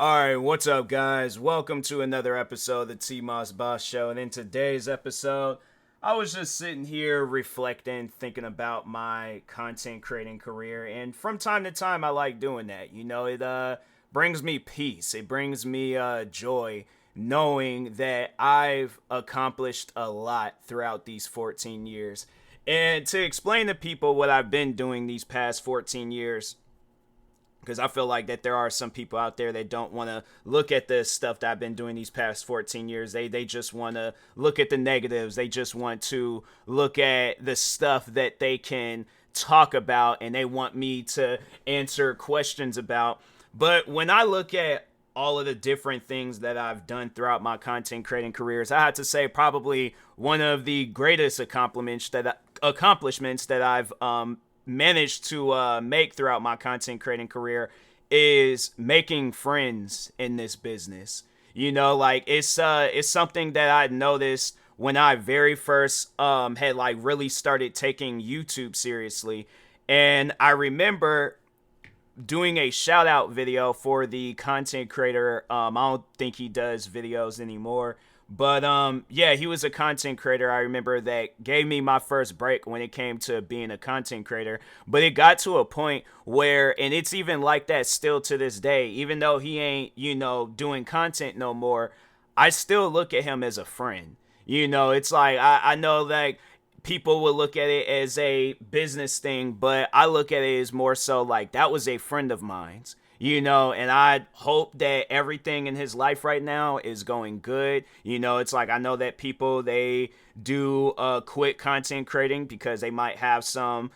Alright, what's up, guys? Welcome to another episode of the TMossBoss Show. And in today's episode, I was just sitting here reflecting, thinking about my content creating career. And from time to time, I like doing that. It brings me peace, it brings me joy knowing that I've accomplished a lot throughout these 14 years. And to explain to people what I've been doing these past 14 years, because I feel like that there are some people out there that don't want to look at the stuff that I've been doing these past 14 years. They just want to look at the negatives. They just want to look at the stuff that they can talk about and they want me to answer questions about. But when I look at all of the different things that I've done throughout my content creating careers, I have to say probably one of the greatest accomplishments that I've managed to make throughout my content creating career is making friends in this business. It's something that I noticed when I very first had like really started taking YouTube seriously. And I remember doing a shout out video for the content creator. I don't think he does videos anymore. But yeah, he was a content creator, I remember, that gave me my first break when it came to being a content creator. But it got to a point where, and it's even like that still to this day, even though he ain't, doing content no more, I still look at him as a friend. It's like, I know like people will look at it as a business thing, but I look at it as more so like that was a friend of mine's. And I hope that everything in his life right now is going good. It's like I know that people, they do quit content creating because they might have some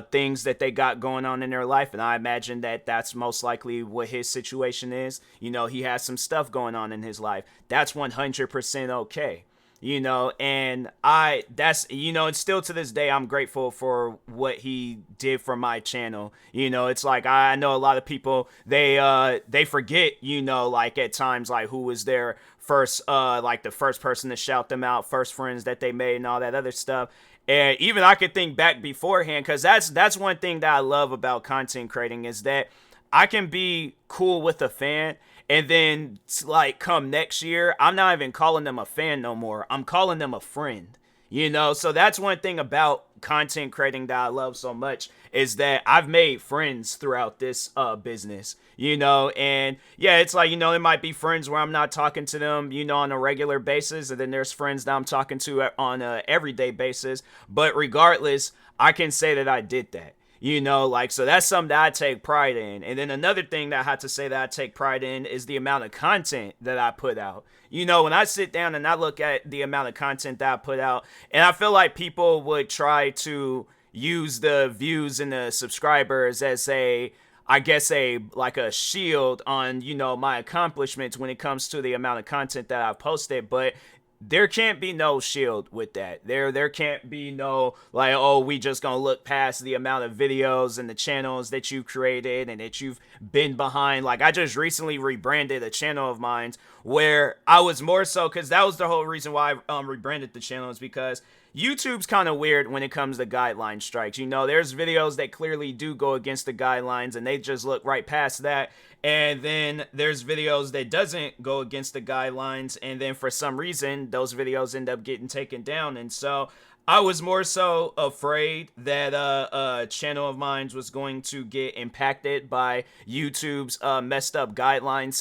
things that they got going on in their life. And I imagine that that's most likely what his situation is. He has some stuff going on in his life. That's 100% okay. And and still to this day, I'm grateful for what he did for my channel. It's like, I know a lot of people, they forget, like at times, like who was their first, like the first person to shout them out, first friends that they made and all that other stuff. And even I could think back beforehand, because that's one thing that I love about content creating is that I can be cool with a fan, and then like come next year, I'm not even calling them a fan no more. I'm calling them a friend. So that's one thing about content creating that I love so much is that I've made friends throughout this business. And yeah, it's like, there might be friends where I'm not talking to them, on a regular basis, and then there's friends that I'm talking to on a everyday basis. But regardless, I can say that I did that. So that's something that I take pride in. And then another thing that I have to say that I take pride in is the amount of content that I put out. When I sit down and I look at the amount of content that I put out, and I feel like people would try to use the views and the subscribers as like a shield on, my accomplishments when it comes to the amount of content that I've posted. But there can't be no shield with that. There can't be no like, oh, we just gonna look past the amount of videos and the channels that you created and that you've been behind. Like, I just recently rebranded a channel of mine where I was more so, because that was the whole reason why I rebranded the channel, is because YouTube's kind of weird when it comes to guideline strikes. There's videos that clearly do go against the guidelines and they just look right past that. And then there's videos that doesn't go against the guidelines, and then for some reason those videos end up getting taken down. And so I was more so afraid that a channel of mine was going to get impacted by YouTube's messed up guideline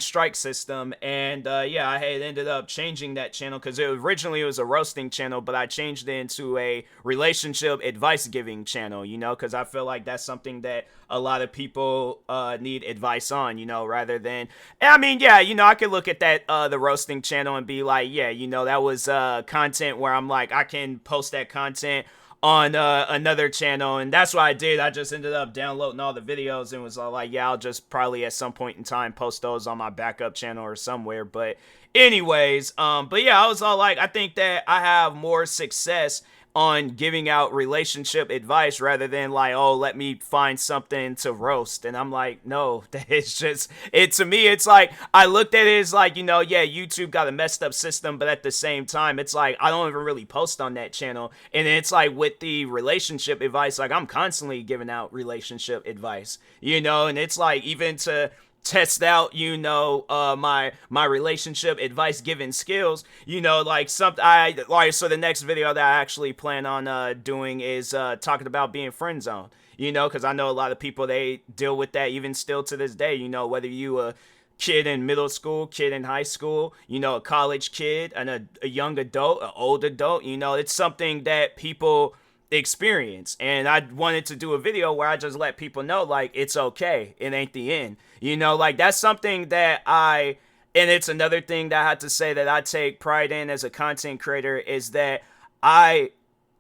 strike system. And yeah, I had ended up changing that channel because originally it was a roasting channel, but I changed it into a relationship advice giving channel, because I feel like that's something that a lot of people need advice on, rather than, I mean, yeah, I could look at that the roasting channel and be like, yeah, that was content where I'm like, I can post that content on another channel, and that's what I did. I just ended up downloading all the videos and was all like, yeah, I'll just probably at some point in time post those on my backup channel or somewhere. But anyways, but yeah, I was all like, I think that I have more success on giving out relationship advice rather than like, oh, let me find something to roast. And I'm like, no, it's just, to me, it's like, I looked at it as like, yeah, YouTube got a messed up system, but at the same time, it's like, I don't even really post on that channel. And it's like with the relationship advice, like I'm constantly giving out relationship advice, and it's like, even to test out, my relationship advice giving skills, like something I like. So the next video that I actually plan on doing is talking about being friend zoned, because I know a lot of people, they deal with that even still to this day, whether you kid in middle school, kid in high school, a college kid, and a young adult, an old adult, it's something that people experience. And I wanted to do a video where I just let people know, like, it's okay. It ain't the end. Like, that's something that and it's another thing that I had to say that I take pride in as a content creator, is that I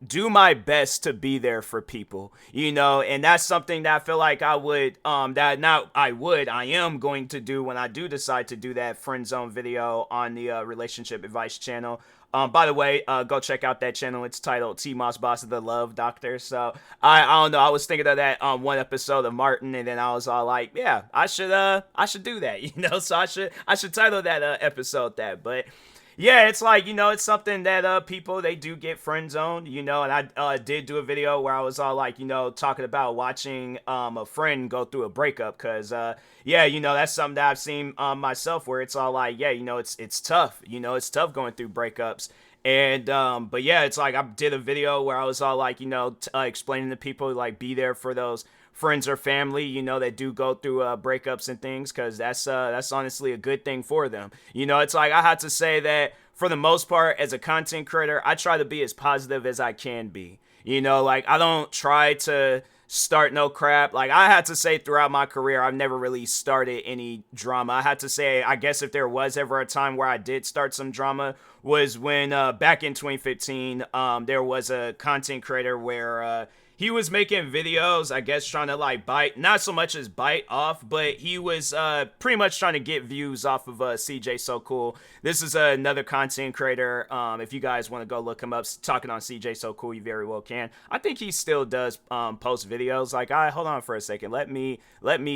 do my best to be there for people, and that's something that I feel like I would, I am going to do when I do decide to do that friend zone video on the relationship advice channel. By the way, go check out that channel. It's titled TMossBoss, the Love Doctor. So I don't know. I was thinking of that one episode of Martin, and then I was all like, yeah, I should do that, So I should title that episode that. But yeah, it's like, it's something that people, they do get friend zoned, and I did do a video where I was all like, talking about watching a friend go through a breakup, because yeah, that's something that I've seen myself, where it's all like, yeah, it's tough, it's tough going through breakups. And but yeah, it's like I did a video where I was all like, explaining to people, like, be there for those friends or family, that do go through breakups and things, because that's honestly a good thing for them. It's like I had to say that for the most part, as a content creator, I try to be as positive as I can be. Like, I don't try to start no crap. Like, I had to say throughout my career, I've never really started any drama. I had to say, I guess if there was ever a time where I did start some drama, was when back in 2015, there was a content creator where he was making videos, I guess, trying to, like, not so much as bite off, but he was pretty much trying to get views off of CJ So Cool. This is another content creator. If you guys want to go look him up, talking on CJ So Cool, you very well can. I think he still does post videos. Like, hold on for a second. Let me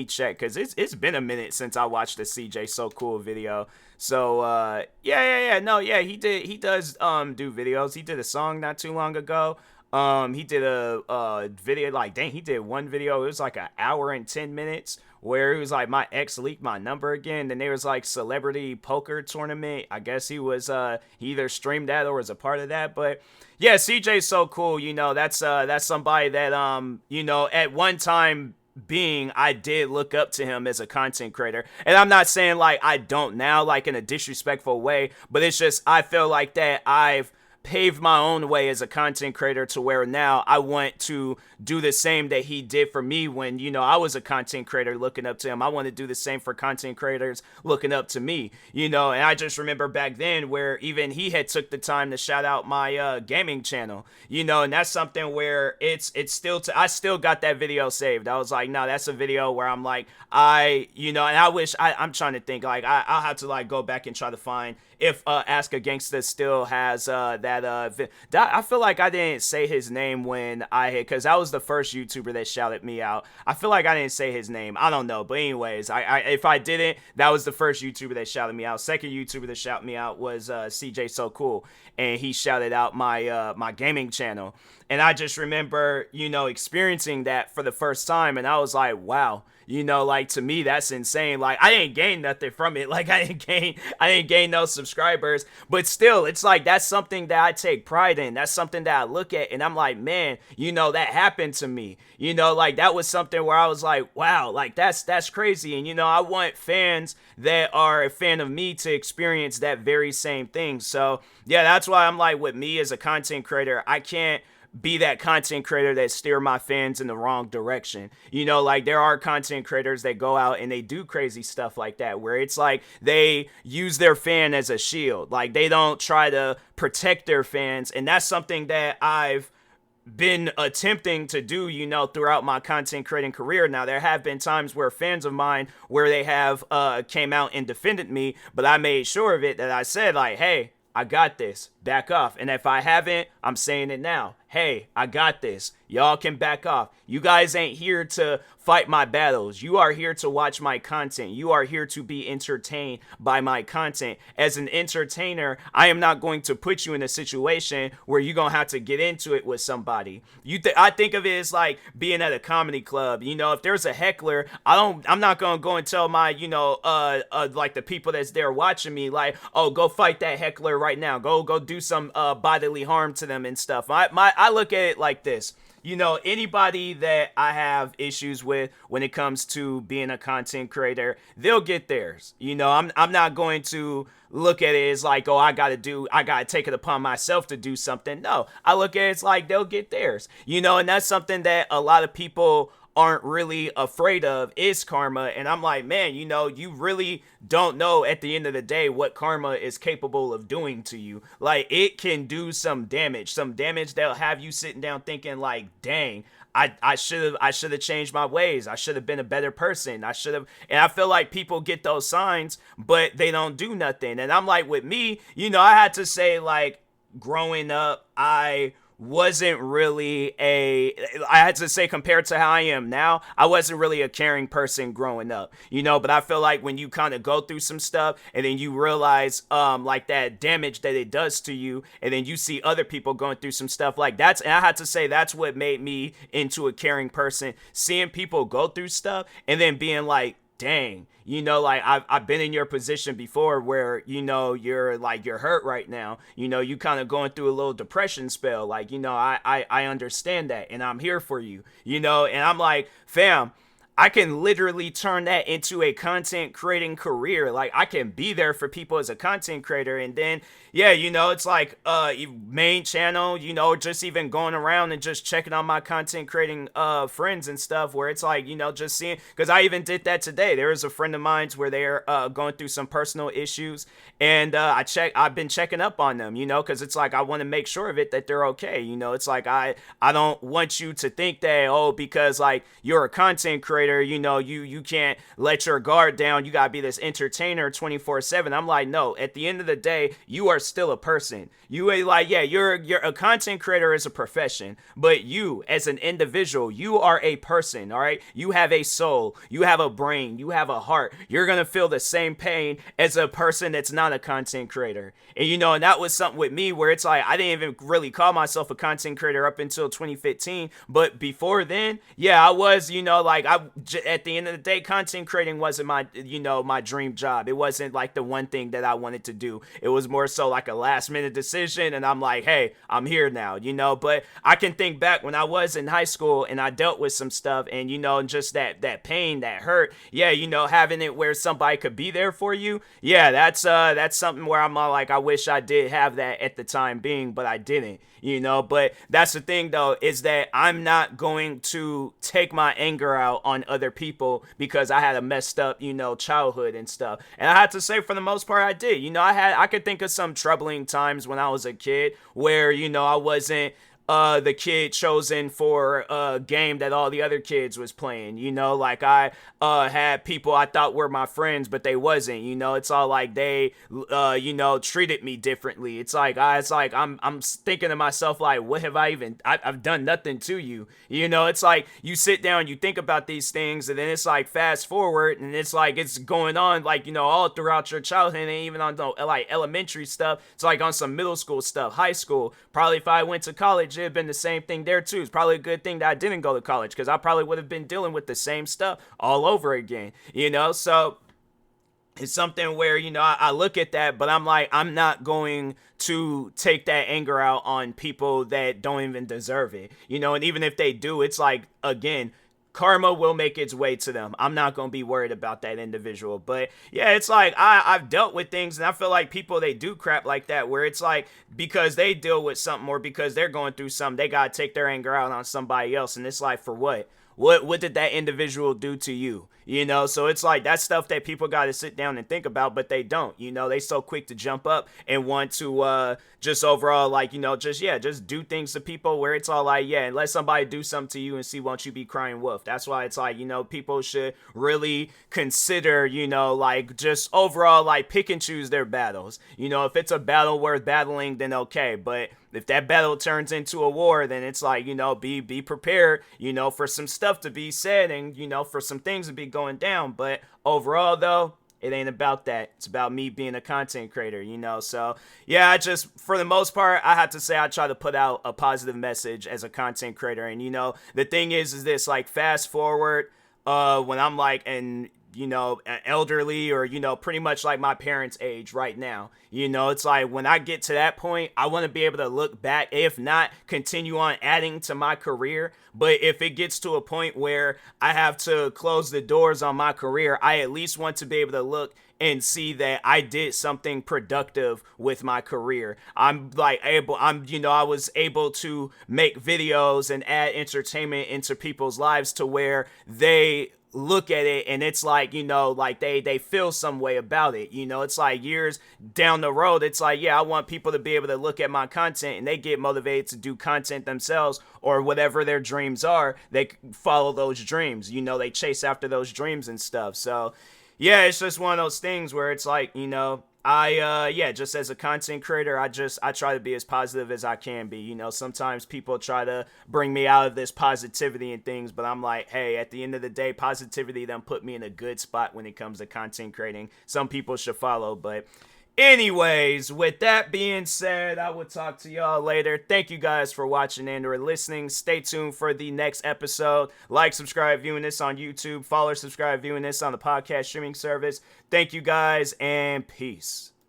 check, because it's been a minute since I watched the CJ So Cool video. So yeah, he does do videos. He did a song not too long ago. He did a video, like, dang, he did one video. It was like an hour and 10 minutes, where it was like, my ex leaked my number again. Then there was like celebrity poker tournament. I guess he either streamed that or was a part of that. But yeah, CJ's So Cool. That's somebody that at one time being, I did look up to him as a content creator. And I'm not saying, like, I don't now, like, in a disrespectful way, but it's just, I feel like that I've paved my own way as a content creator, to where now I want to do the same that he did for me when, I was a content creator looking up to him. I want to do the same for content creators looking up to me, and I just remember back then where even he had took the time to shout out my gaming channel, and that's something where it's still, I still got that video saved. I was like, no, that's a video where I'm like, and I wish, I'm trying to think, like, I'll have to, like, go back and try to find if Ask a Gangsta still has that I feel like I didn't say his name when I had, because that was the first YouTuber that shouted me out. I feel like I didn't say his name. I don't know, but anyways, if I didn't, that was the first YouTuber that shouted me out. Second YouTuber that shouted me out was CJ So Cool, and he shouted out my my gaming channel. And I just remember, experiencing that for the first time, and I was like, wow. Like, to me, that's insane. Like, I didn't gain nothing from it. Like, I didn't gain no subscribers, but still, it's like, that's something that I take pride in. That's something that I look at, and I'm like, man, that happened to me. Like, that was something where I was like, wow, like, that's crazy. And, I want fans that are a fan of me to experience that very same thing. So, yeah, that's why I'm like, with me as a content creator, I can't be that content creator that steer my fans in the wrong direction. Like, there are content creators that go out and they do crazy stuff like that, where it's like they use their fan as a shield. Like, they don't try to protect their fans. And that's something that I've been attempting to do, throughout my content creating career. Now, there have been times where fans of mine, where they have came out and defended me, but I made sure of it, that I said, like, hey, I got this, back off. And if I haven't, I'm saying it now. hey, I got this. Y'all can back off. You guys ain't here to fight my battles. You are here to watch my content. You are here to be entertained by my content. As an entertainer, I am not going to put you in a situation where you're going to have to get into it with somebody. I think of it as like being at a comedy club. If there's a heckler, I'm not going to go and tell my, like the people that's there watching me, like, oh, go fight that heckler right now. Go do some bodily harm to them and stuff. I look at it like this. Anybody that I have issues with when it comes to being a content creator, they'll get theirs. I'm not going to look at it as like, oh, I gotta take it upon myself to do something. No, I look at it as like they'll get theirs. And that's something that a lot of people aren't really afraid of, is karma. And I'm like, man, you really don't know at the end of the day what karma is capable of doing to you. Like, it can do some damage that'll have you sitting down thinking like, dang, I should have changed my ways. I should have been a better person. And I feel like people get those signs, but they don't do nothing. And I'm like, with me, I had to say, like, growing up, I had to say, compared to how I am now, I wasn't really a caring person growing up, but I feel like when you kind of go through some stuff and then you realize, like, that damage that it does to you, and then you see other people going through some stuff like that, and I had to say that's what made me into a caring person, seeing people go through stuff and then being like, dang, like I've been in your position before where, you're hurt right now. You kind of going through a little depression spell. Like, I understand that and I'm here for you, and I'm like, fam, I can literally turn that into a content creating career. Like, I can be there for people as a content creator. And then, yeah, it's like main channel, just even going around and just checking on my content creating friends and stuff, where it's like, just seeing, because I even did that today. There was a friend of mine's where they're going through some personal issues, and I've been checking up on them, because it's like I want to make sure of it that they're okay. It's like I don't want you to think that, oh, because like you're a content creator, you can't let your guard down. You gotta be this entertainer 24/7. I'm like, no, at the end of the day, you are still a person. You ain't like, yeah, you're a content creator is a profession, but you as an individual, you are a person. All right. You have a soul, you have a brain, you have a heart. You're gonna feel the same pain as a person that's not a content creator. And and that was something with me where it's like, I didn't even really call myself a content creator up until 2015. But before then, yeah, I was, like at the end of the day, content creating wasn't my dream job. It wasn't like the one thing that I wanted to do. It was more so like a last minute decision. And I'm like, hey, I'm here now, but I can think back when I was in high school and I dealt with some stuff and, just that pain, that hurt. Yeah. Having it where somebody could be there for you. Yeah. That's something where I'm like, I wish I did have that at the time being, but I didn't. But that's the thing though, is that I'm not going to take my anger out on other people because I had a messed up, childhood and stuff. And I had to say, for the most part, I did. I could think of some troubling times when I was a kid where, I wasn't the kid chosen for a game that all the other kids was playing. Like I had people I thought were my friends, but they wasn't. It's all like they treated me differently. It's like I'm thinking to myself, like, what have I've done nothing to you. It's like you sit down, you think about these things, and then it's like fast forward, and it's like it's going on like all throughout your childhood, and even on like elementary stuff. It's like on some middle school stuff, high school. Probably if I went to college, it'd been the same thing there too. It's probably a good thing that I didn't go to college, because I probably would have been dealing with the same stuff all over again, so it's something where, I look at that, but I'm like, I'm not going to take that anger out on people that don't even deserve it, and even if they do, it's like, again, karma will make its way to them. I'm not going to be worried about that individual. But yeah, it's like I've dealt with things, and I feel like people, they do crap like that, where it's like because they deal with something or because they're going through something, they got to take their anger out on somebody else. And it's like, for what? What did that individual do to you? So it's like that's stuff that people got to sit down and think about, but they don't. They so quick to jump up and want to just overall, like, just do things to people where it's all like, yeah, and let somebody do something to you and see, won't you be crying wolf? That's why it's like, people should really consider, like just overall, like pick and choose their battles. If it's a battle worth battling, then okay. But if that battle turns into a war, then it's like, be prepared, for some stuff to be said and, for some things to be going down. But overall, though, it ain't about that. It's about me being a content creator, So, yeah, for the most part, I have to say I try to put out a positive message as a content creator. And, the thing is this, like, fast forward, when I'm like, elderly or, pretty much like my parents' age right now. It's like when I get to that point, I want to be able to look back, if not continue on adding to my career. But if it gets to a point where I have to close the doors on my career, I at least want to be able to look and see that I did something productive with my career. I was able to make videos and add entertainment into people's lives to where they look at it and it's like, like they feel some way about it. It's like years down the road, it's like, yeah, I want people to be able to look at my content and they get motivated to do content themselves, or whatever their dreams are, they follow those dreams, they chase after those dreams and stuff. So yeah, it's just one of those things where it's like, just as a content creator, I try to be as positive as I can be. Sometimes people try to bring me out of this positivity and things, but I'm like, hey, at the end of the day, positivity then put me in a good spot when it comes to content creating. Some people should follow, but anyways, with that being said, I will talk to y'all later. Thank you guys for watching and or listening. Stay tuned for the next episode. Like, subscribe, viewing this on YouTube. Follow, subscribe, viewing this on the podcast streaming service. Thank you guys, and peace.